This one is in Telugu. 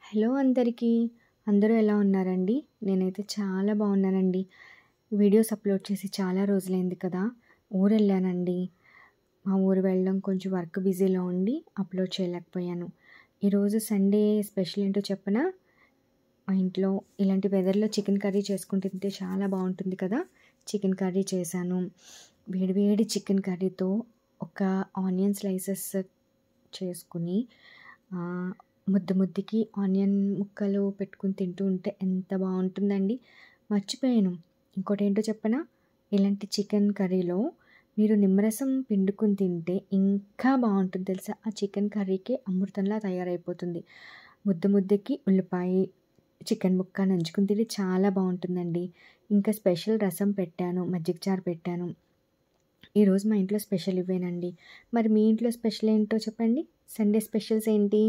హలో అందరికీ. అందరూ ఎలా ఉన్నారండి? నేనైతే చాలా బాగున్నానండి. వీడియోస్ అప్లోడ్ చేసి చాలా రోజులైంది కదా! ఊరెళ్ళానండి. మా ఊరు వెళ్ళడం కొంచెం వర్క్ బిజీలో ఉండి అప్లోడ్ చేయలేకపోయాను. ఈరోజు సండే స్పెషల్ ఏంటో చెప్పనా? మా ఇంట్లో ఇలాంటి వెదర్‌లో చికెన్ కర్రీ చేసుకొని తింటే చాలా బాగుంటుంది కదా! చికెన్ కర్రీ చేశాను. వేడి చికెన్ కర్రీతో ఒక ఆనియన్ స్లైసెస్ చేసుకొని ముద్దకి ఆనియన్ ముక్కలు పెట్టుకొని తింటూ ఉంటే ఎంత బాగుంటుందండి. మర్చిపోయాను, ఇంకోటేంటో చెప్పనా? ఇలాంటి చికెన్ కర్రీలో మీరు నిమ్మరసం పిండుకొని తింటే ఇంకా బాగుంటుంది తెలుసా! ఆ చికెన్ కర్రీకే అమృతంలా తయారైపోతుంది. ముద్దకి ఉల్లిపాయ చికెన్ ముక్క నంచుకుని తింటే చాలా బాగుంటుందండి. ఇంకా స్పెషల్ రసం పెట్టాను, మజ్జిగ చారు పెట్టాను. ఈరోజు మా ఇంట్లో స్పెషల్ ఇవేనండి. మరి మీ ఇంట్లో స్పెషల్ ఏంటో చెప్పండి. సండే స్పెషల్స్ ఏంటి?